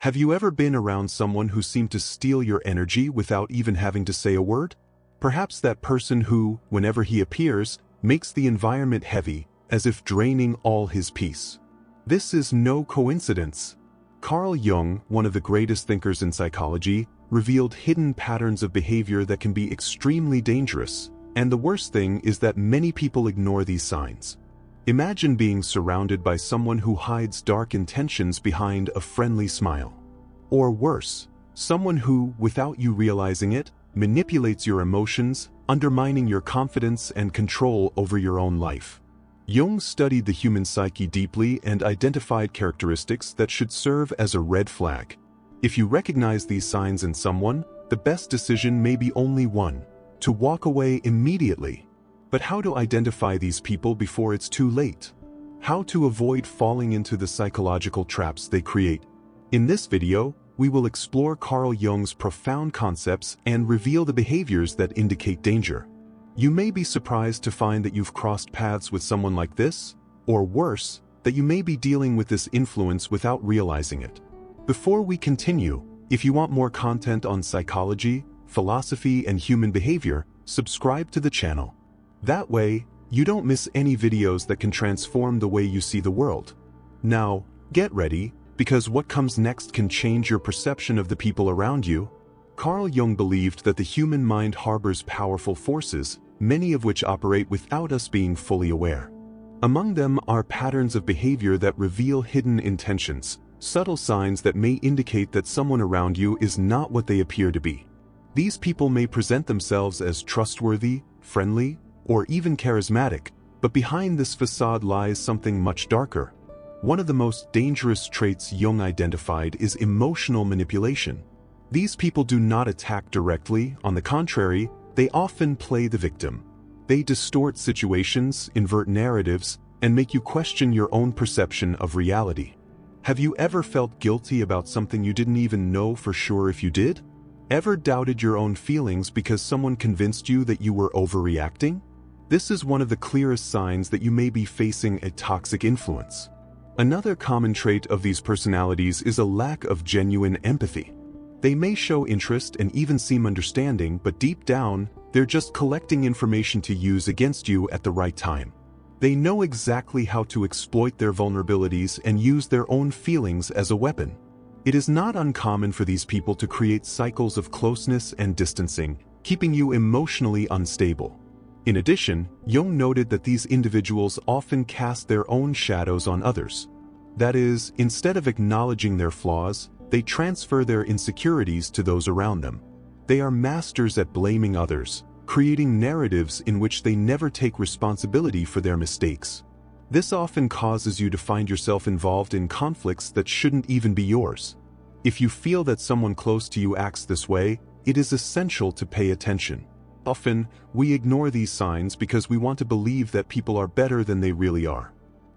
Have you ever been around someone who seemed to steal your energy without even having to say a word? Perhaps that person who, whenever he appears, makes the environment heavy, as if draining all his peace. This is no coincidence. Carl Jung, one of the greatest thinkers in psychology, revealed hidden patterns of behavior that can be extremely dangerous, and the worst thing is that many people ignore these signs. Imagine being surrounded by someone who hides dark intentions behind a friendly smile. Or worse, someone who, without you realizing it, manipulates your emotions, undermining your confidence and control over your own life. Jung studied the human psyche deeply and identified characteristics that should serve as a red flag. If you recognize these signs in someone, the best decision may be only one: to walk away immediately. But how to identify these people before it's too late? How to avoid falling into the psychological traps they create? In this video, we will explore Carl Jung's profound concepts and reveal the behaviors that indicate danger. You may be surprised to find that you've crossed paths with someone like this, or worse, that you may be dealing with this influence without realizing it. Before we continue, if you want more content on psychology, philosophy, and human behavior, subscribe to the channel. That way, you don't miss any videos that can transform the way you see the world. Now, get ready, because what comes next can change your perception of the people around you. Carl Jung believed that the human mind harbors powerful forces, many of which operate without us being fully aware. Among them are patterns of behavior that reveal hidden intentions, subtle signs that may indicate that someone around you is not what they appear to be. These people may present themselves as trustworthy, friendly, or even charismatic, but behind this facade lies something much darker. One of the most dangerous traits Jung identified is emotional manipulation. These people do not attack directly; on the contrary, they often play the victim. They distort situations, invert narratives, and make you question your own perception of reality. Have you ever felt guilty about something you didn't even know for sure if you did? Ever doubted your own feelings because someone convinced you that you were overreacting? This is one of the clearest signs that you may be facing a toxic influence. Another common trait of these personalities is a lack of genuine empathy. They may show interest and even seem understanding, but deep down, they're just collecting information to use against you at the right time. They know exactly how to exploit their vulnerabilities and use their own feelings as a weapon. It is not uncommon for these people to create cycles of closeness and distancing, keeping you emotionally unstable. In addition, Jung noted that these individuals often cast their own shadows on others. That is, instead of acknowledging their flaws, they transfer their insecurities to those around them. They are masters at blaming others, creating narratives in which they never take responsibility for their mistakes. This often causes you to find yourself involved in conflicts that shouldn't even be yours. If you feel that someone close to you acts this way, it is essential to pay attention. Often, we ignore these signs because we want to believe that people are better than they really are.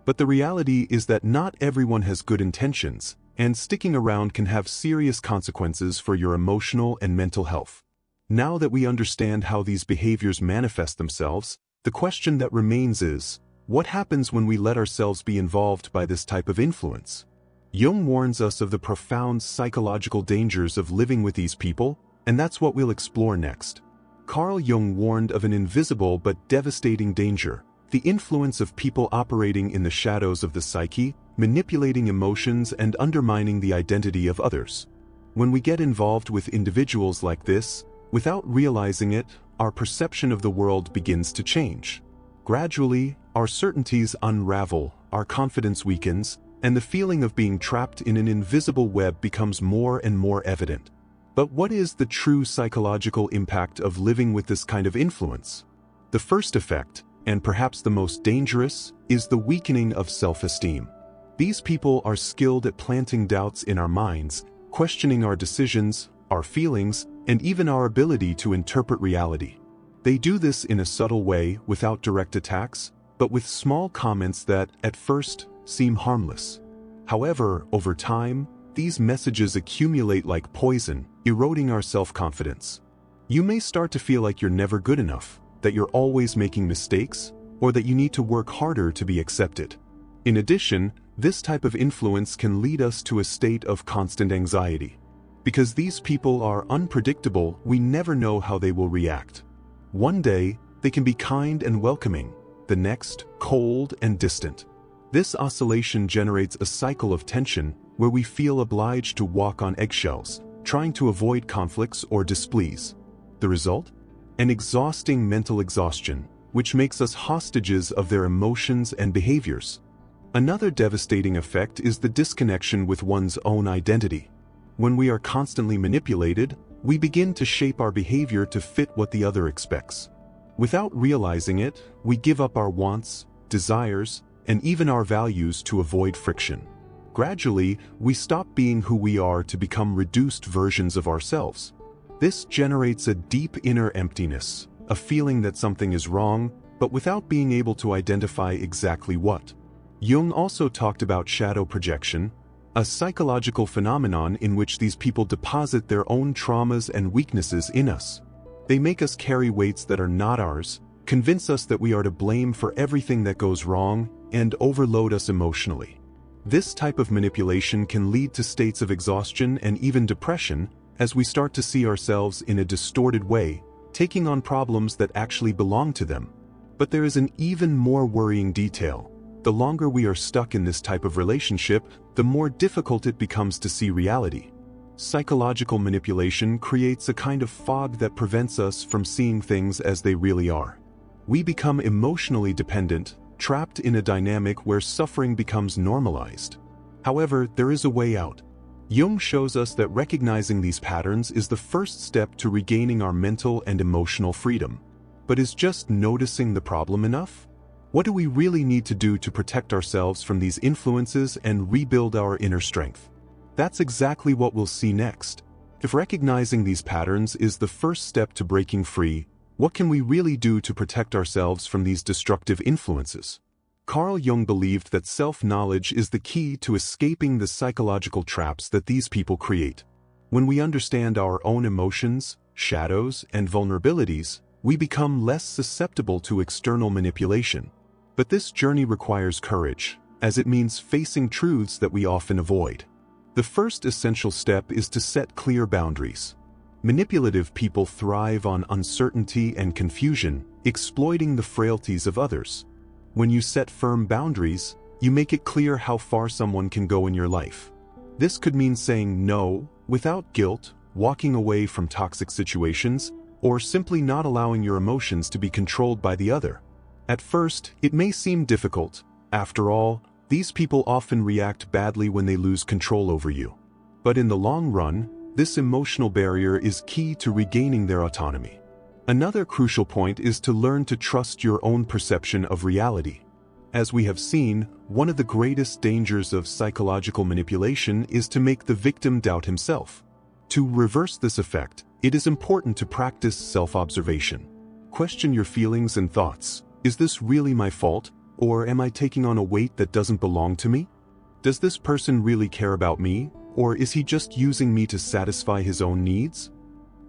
But the reality is that not everyone has good intentions, and sticking around can have serious consequences for your emotional and mental health. Now that we understand how these behaviors manifest themselves, the question that remains is, what happens when we let ourselves be involved by this type of influence? Jung warns us of the profound psychological dangers of living with these people, and that's what we'll explore next. Carl Jung warned of an invisible but devastating danger: the influence of people operating in the shadows of the psyche, manipulating emotions and undermining the identity of others. When we get involved with individuals like this, without realizing it, our perception of the world begins to change. Gradually, our certainties unravel, our confidence weakens, and the feeling of being trapped in an invisible web becomes more and more evident. But what is the true psychological impact of living with this kind of influence? The first effect, and perhaps the most dangerous, is the weakening of self-esteem. These people are skilled at planting doubts in our minds, questioning our decisions, our feelings, and even our ability to interpret reality. They do this in a subtle way, without direct attacks, but with small comments that, at first, seem harmless. However, over time, these messages accumulate like poison, eroding our self-confidence. You may start to feel like you're never good enough, that you're always making mistakes, or that you need to work harder to be accepted. In addition, This type of influence can lead us to a state of constant anxiety. Because these people are unpredictable, we never know how they will react. One day, they can be kind and welcoming, the next, cold and distant. This oscillation generates a cycle of tension where we feel obliged to walk on eggshells, trying to avoid conflicts or displease. The result? An exhausting mental exhaustion, which makes us hostages of their emotions and behaviors. Another devastating effect is the disconnection with one's own identity. When we are constantly manipulated, we begin to shape our behavior to fit what the other expects. Without realizing it, we give up our wants, desires, and even our values to avoid friction. Gradually, we stop being who we are to become reduced versions of ourselves. This generates a deep inner emptiness, a feeling that something is wrong, but without being able to identify exactly what. Jung also talked about shadow projection, a psychological phenomenon in which these people deposit their own traumas and weaknesses in us. They make us carry weights that are not ours, convince us that we are to blame for everything that goes wrong, and overload us emotionally. This type of manipulation can lead to states of exhaustion and even depression as we start to see ourselves in a distorted way, taking on problems that actually belong to them. But there is an even more worrying detail. The longer we are stuck in this type of relationship, the more difficult it becomes to see reality. Psychological manipulation creates a kind of fog that prevents us from seeing things as they really are. We become emotionally dependent, trapped in a dynamic where suffering becomes normalized. However, there is a way out. Jung shows us that recognizing these patterns is the first step to regaining our mental and emotional freedom. But is just noticing the problem enough? What do we really need to do to protect ourselves from these influences and rebuild our inner strength? That's exactly what we'll see next. If recognizing these patterns is the first step to breaking free, what can we really do to protect ourselves from these destructive influences? Carl Jung believed that self-knowledge is the key to escaping the psychological traps that these people create. When we understand our own emotions, shadows, and vulnerabilities, we become less susceptible to external manipulation. But this journey requires courage, as it means facing truths that we often avoid. The first essential step is to set clear boundaries. Manipulative people thrive on uncertainty and confusion, exploiting the frailties of others. When you set firm boundaries, you make it clear how far someone can go in your life. This could mean saying no without guilt, walking away from toxic situations, or simply not allowing your emotions to be controlled by the other. At first, it may seem difficult. After all, these people often react badly when they lose control over you. But in the long run, this emotional barrier is key to regaining their autonomy. Another crucial point is to learn to trust your own perception of reality. As we have seen, one of the greatest dangers of psychological manipulation is to make the victim doubt himself. To reverse this effect, it is important to practice self-observation. Question your feelings and thoughts. Is this really my fault, or am I taking on a weight that doesn't belong to me? Does this person really care about me, or is he just using me to satisfy his own needs?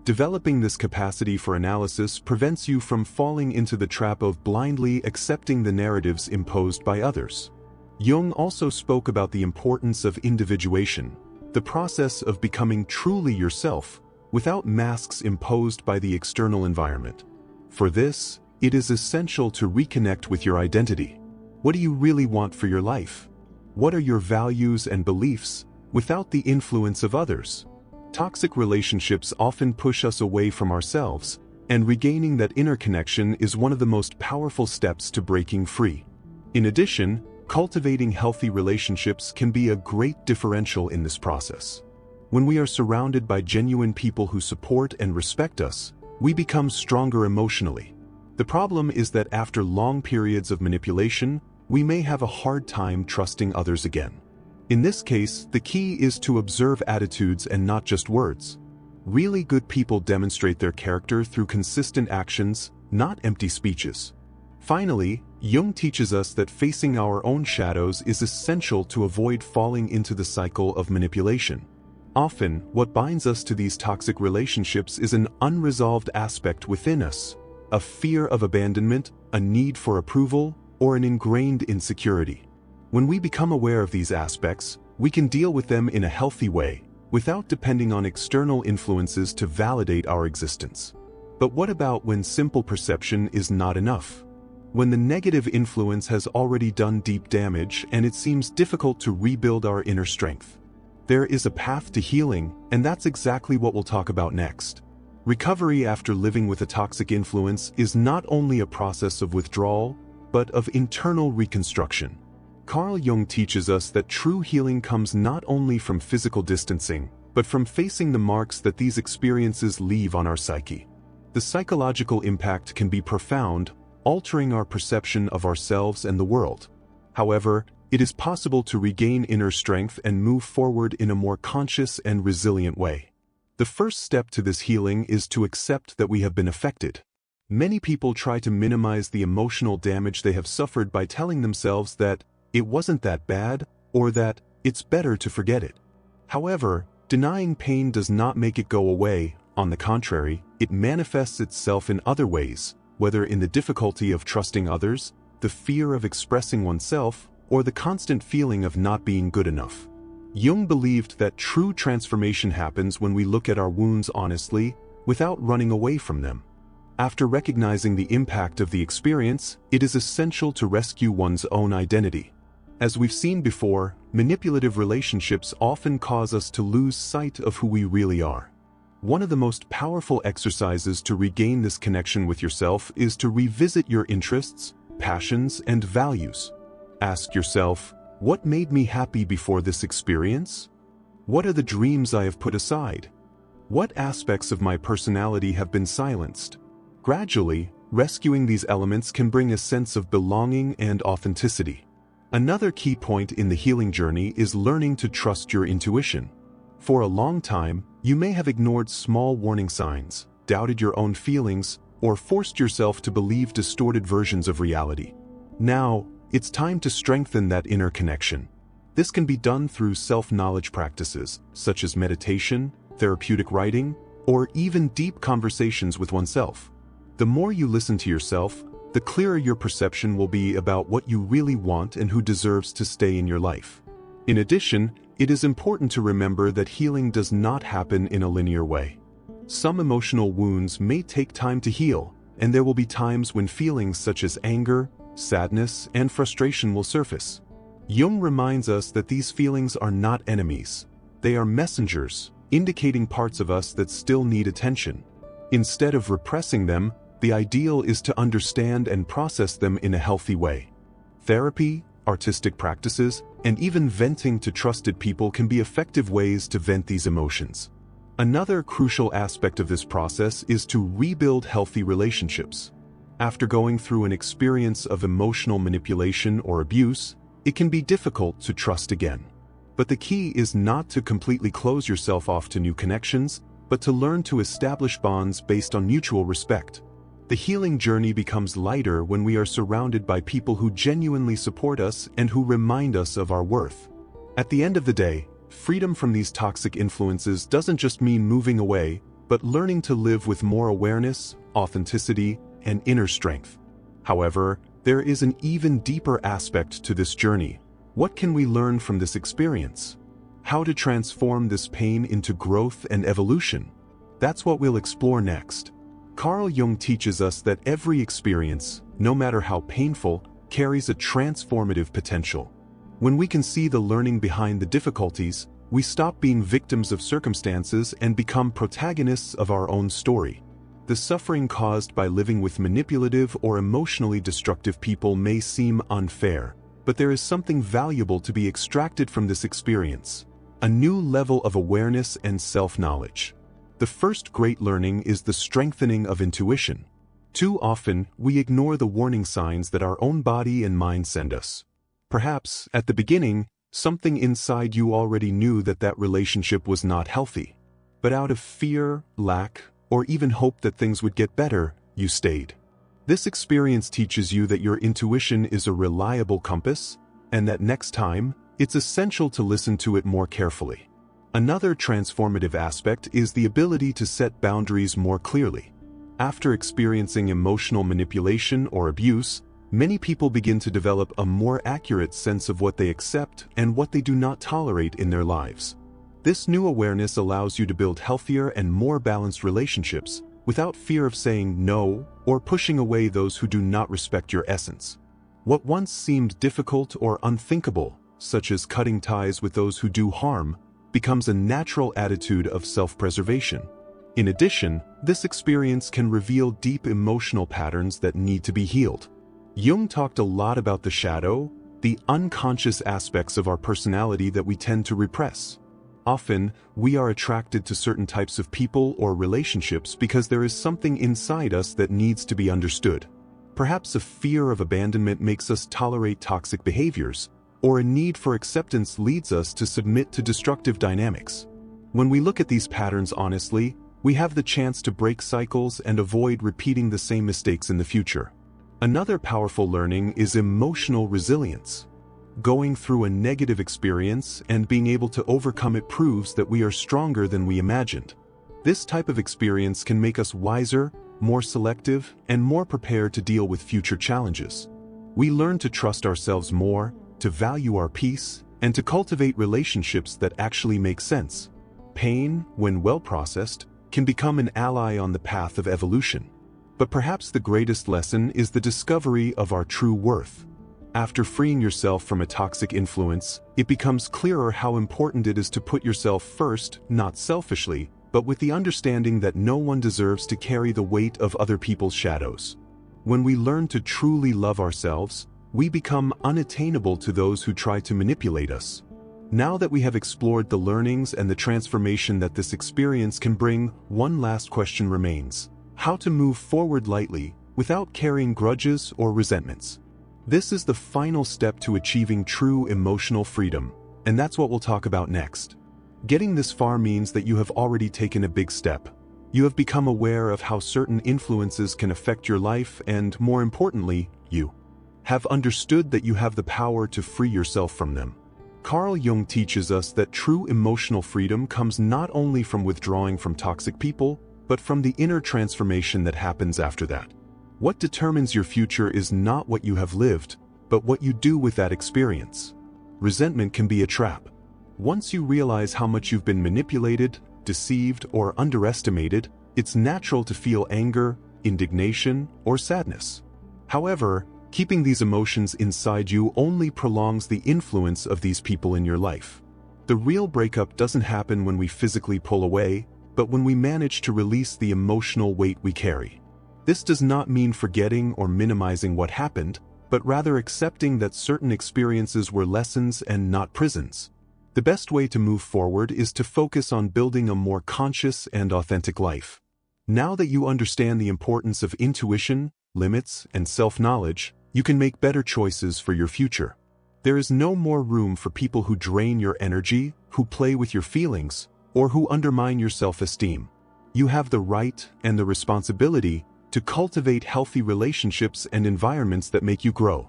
Developing this capacity for analysis prevents you from falling into the trap of blindly accepting the narratives imposed by others. Jung also spoke about the importance of individuation, the process of becoming truly yourself, without masks imposed by the external environment. For this, it is essential to reconnect with your identity. What do you really want for your life? What are your values and beliefs, without the influence of others? Toxic relationships often push us away from ourselves, and regaining that inner connection is one of the most powerful steps to breaking free. In addition, cultivating healthy relationships can be a great differential in this process. When we are surrounded by genuine people who support and respect us, we become stronger emotionally. The problem is that after long periods of manipulation, we may have a hard time trusting others again. In this case, the key is to observe attitudes and not just words. Really good people demonstrate their character through consistent actions, not empty speeches. Finally, Jung teaches us that facing our own shadows is essential to avoid falling into the cycle of manipulation. Often, what binds us to these toxic relationships is an unresolved aspect within us, a fear of abandonment, a need for approval, or an ingrained insecurity. When we become aware of these aspects, we can deal with them in a healthy way, without depending on external influences to validate our existence. But what about when simple perception is not enough? When the negative influence has already done deep damage and it seems difficult to rebuild our inner strength. There is a path to healing, and that's exactly what we'll talk about next. Recovery after living with a toxic influence is not only a process of withdrawal, but of internal reconstruction. Carl Jung teaches us that true healing comes not only from physical distancing, but from facing the marks that these experiences leave on our psyche. The psychological impact can be profound, altering our perception of ourselves and the world. However, it is possible to regain inner strength and move forward in a more conscious and resilient way. The first step to this healing is to accept that we have been affected. Many people try to minimize the emotional damage they have suffered by telling themselves that it wasn't that bad, or that it's better to forget it. However, denying pain does not make it go away. On the contrary, it manifests itself in other ways, whether in the difficulty of trusting others, the fear of expressing oneself, or the constant feeling of not being good enough. Jung believed that true transformation happens when we look at our wounds honestly, without running away from them. After recognizing the impact of the experience, it is essential to rescue one's own identity. As we've seen before, manipulative relationships often cause us to lose sight of who we really are. One of the most powerful exercises to regain this connection with yourself is to revisit your interests, passions, and values. Ask yourself, what made me happy before this experience? What are the dreams I have put aside? What aspects of my personality have been silenced? Gradually, rescuing these elements can bring a sense of belonging and authenticity. Another key point in the healing journey is learning to trust your intuition. For a long time, you may have ignored small warning signs, doubted your own feelings, or forced yourself to believe distorted versions of reality. Now, it's time to strengthen that inner connection. This can be done through self-knowledge practices, such as meditation, therapeutic writing, or even deep conversations with oneself. The more you listen to yourself, the clearer your perception will be about what you really want and who deserves to stay in your life. In addition, it is important to remember that healing does not happen in a linear way. Some emotional wounds may take time to heal, and there will be times when feelings such as anger, sadness, and frustration will surface. Jung reminds us that these feelings are not enemies. They are messengers, indicating parts of us that still need attention. Instead of repressing them, the ideal is to understand and process them in a healthy way. Therapy, artistic practices, and even venting to trusted people can be effective ways to vent these emotions. Another crucial aspect of this process is to rebuild healthy relationships. After going through an experience of emotional manipulation or abuse, it can be difficult to trust again. But the key is not to completely close yourself off to new connections, but to learn to establish bonds based on mutual respect. The healing journey becomes lighter when we are surrounded by people who genuinely support us and who remind us of our worth. At the end of the day, freedom from these toxic influences doesn't just mean moving away, but learning to live with more awareness, authenticity, and inner strength. However, there is an even deeper aspect to this journey. What can we learn from this experience? How to transform this pain into growth and evolution? That's what we'll explore next. Carl Jung teaches us that every experience, no matter how painful, carries a transformative potential. When we can see the learning behind the difficulties, we stop being victims of circumstances and become protagonists of our own story. The suffering caused by living with manipulative or emotionally destructive people may seem unfair, but there is something valuable to be extracted from this experience: a new level of awareness and self-knowledge. The first great learning is the strengthening of intuition. Too often, we ignore the warning signs that our own body and mind send us. Perhaps, at the beginning, something inside you already knew that that relationship was not healthy. But out of fear, lack, or even hope that things would get better, you stayed. This experience teaches you that your intuition is a reliable compass, and that next time, it's essential to listen to it more carefully. Another transformative aspect is the ability to set boundaries more clearly. After experiencing emotional manipulation or abuse, Many people begin to develop a more accurate sense of what they accept and what they do not tolerate in their lives. This new awareness allows you to build healthier and more balanced relationships without fear of saying no or pushing away those who do not respect your essence. What once seemed difficult or unthinkable, such as cutting ties with those who do harm, becomes a natural attitude of self-preservation. In addition, this experience can reveal deep emotional patterns that need to be healed. Jung talked a lot about the shadow, the unconscious aspects of our personality that we tend to repress. Often, we are attracted to certain types of people or relationships because there is something inside us that needs to be understood. Perhaps a fear of abandonment makes us tolerate toxic behaviors, or a need for acceptance leads us to submit to destructive dynamics. When we look at these patterns honestly, we have the chance to break cycles and avoid repeating the same mistakes in the future. Another powerful learning is emotional resilience. Going through a negative experience and being able to overcome it proves that we are stronger than we imagined. This type of experience can make us wiser, more selective, and more prepared to deal with future challenges. We learn to trust ourselves more, to value our peace, and to cultivate relationships that actually make sense. Pain, when well processed, can become an ally on the path of evolution. But perhaps the greatest lesson is the discovery of our true worth. After freeing yourself from a toxic influence, it becomes clearer how important it is to put yourself first, not selfishly, but with the understanding that no one deserves to carry the weight of other people's shadows. When we learn to truly love ourselves, we become unattainable to those who try to manipulate us. Now that we have explored the learnings and the transformation that this experience can bring, one last question remains: how to move forward lightly, without carrying grudges or resentments. This is the final step to achieving true emotional freedom, and that's what we'll talk about next. Getting this far means that you have already taken a big step. You have become aware of how certain influences can affect your life and, more importantly, you have understood that you have the power to free yourself from them. Carl Jung teaches us that true emotional freedom comes not only from withdrawing from toxic people, but from the inner transformation that happens after that. What determines your future is not what you have lived, but what you do with that experience. Resentment can be a trap. Once you realize how much you've been manipulated, deceived, or underestimated, it's natural to feel anger, indignation, or sadness. However, keeping these emotions inside you only prolongs the influence of these people in your life. The real breakup doesn't happen when we physically pull away, but when we manage to release the emotional weight we carry. This does not mean forgetting or minimizing what happened, but rather accepting that certain experiences were lessons and not prisons. The best way to move forward is to focus on building a more conscious and authentic life. Now that you understand the importance of intuition, limits, and self-knowledge, you can make better choices for your future. There is no more room for people who drain your energy, who play with your feelings, or who undermine your self-esteem. You have the right and the responsibility to cultivate healthy relationships and environments that make you grow.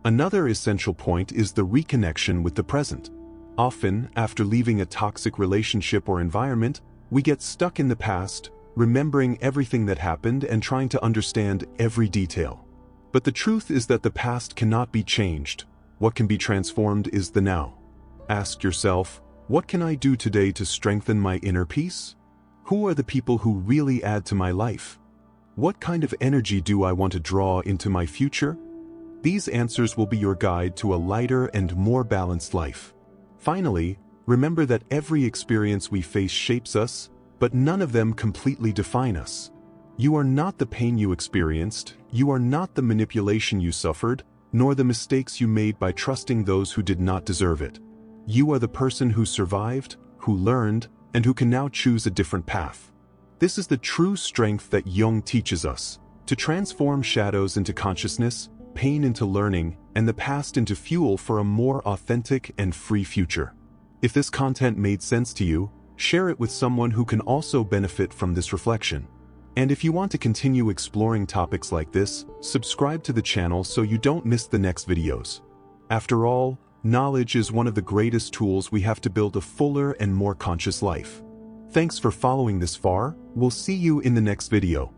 Another essential point is the reconnection with the present. Often, after leaving a toxic relationship or environment, we get stuck in the past, remembering everything that happened and trying to understand every detail. But the truth is that the past cannot be changed. What can be transformed is the now. Ask yourself, what can I do today to strengthen my inner peace? Who are the people who really add to my life? What kind of energy do I want to draw into my future? These answers will be your guide to a lighter and more balanced life. Finally, remember that every experience we face shapes us, but none of them completely define us. You are not the pain you experienced, you are not the manipulation you suffered, nor the mistakes you made by trusting those who did not deserve it. You are the person who survived, who learned, and who can now choose a different path. This is the true strength that Jung teaches us, to transform shadows into consciousness, pain into learning, and the past into fuel for a more authentic and free future. If this content made sense to you, share it with someone who can also benefit from this reflection. And if you want to continue exploring topics like this, subscribe to the channel so you don't miss the next videos. After all, knowledge is one of the greatest tools we have to build a fuller and more conscious life. Thanks for following this far. We'll see you in the next video.